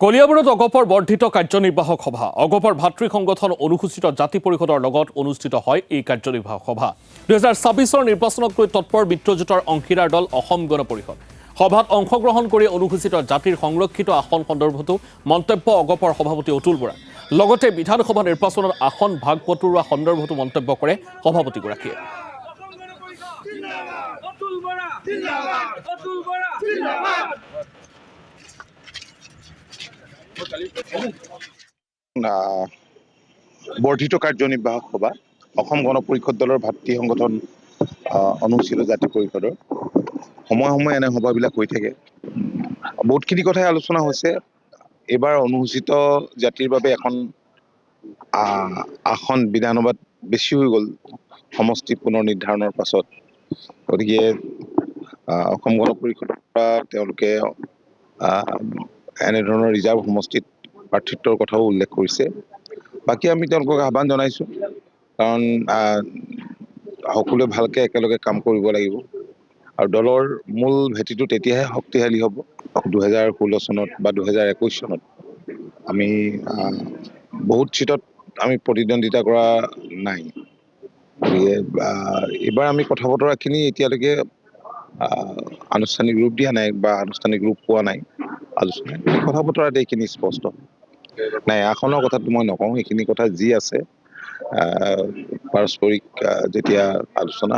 কলিয়াবৰত অগপৰ বৰ্ধিত কাৰ্যনিৰ্বাহক সভা অগপৰ ভাতৃ সংগঠন অনুসূচিত জাতি পৰিষদৰ লগত অনুষ্ঠিত হয় এই কাৰ্যনিৰ্বাহক সভা 2026 নিৰ্বাচনক লৈ তৎপৰ মিত্ৰজোঁটৰ অংশীদাৰ দল অসম গণ পৰিষদ সভাত অংশগ্ৰহণ কৰি অনুসূচিত জাতিৰ সংৰক্ষিত আসন সন্দৰ্ভতো মন্তব্য অগপৰ সভাপতি অতুল বৰা লগতে বিধানসভা নিৰ্বাচনত আসন ভাগ বটোৱা সন্দৰ্ভতো মন্তব্য কৰে সভাপতিগৰাকীয়ে বৰ্ধিত কাৰ্যনিৰ্বাহক সভা অসম গণ পৰিষদ দলৰ ভাতৃ সংগঠন অনুসূচিত জাতি পৰিষদৰ সময়ে সময়ে এনে সভাবিলাক হৈ থাকে বহুতখিনি কথাই আলোচনা হৈছে এইবাৰ অনুসূচিত জাতিৰ বাবে এখন আসন বিধানসভাত বেছি হৈ গ'ল সমষ্টি পুনৰ নিৰ্ধাৰণৰ পাছত গতিকে অসম গণ পৰিষদৰ পৰা তেওঁলোকে এনেধৰণৰ ৰিজাৰ্ভ সমষ্টিত প্ৰাৰ্থিত্বৰ কথাও উল্লেখ কৰিছে বাকী আমি তেওঁলোকক আহ্বান জনাইছোঁ কাৰণ সকলোৱে ভালকৈ একেলগে কাম কৰিব লাগিব আৰু দলৰ মূল ভেটিটো তেতিয়াহে শক্তিশালী হ'ব 2016 চনত বা 2021 চনত আমি বহুত চিটত আমি প্ৰতিদ্বন্দ্বিতা কৰা নাই গতিকে এইবাৰ আমি কথা বতৰাখিনি এতিয়ালৈকে আনুষ্ঠানিক ৰূপ দিয়া নাই বা আনুষ্ঠানিক ৰূপ পোৱা নাই আলোচনা কথা বতৰাত এইখিনি স্পষ্ট নাই আসনৰ কথাটো মই নকওঁ সেইখিনি কথা যি আছে পাৰস্পৰিক যেতিয়া আলোচনা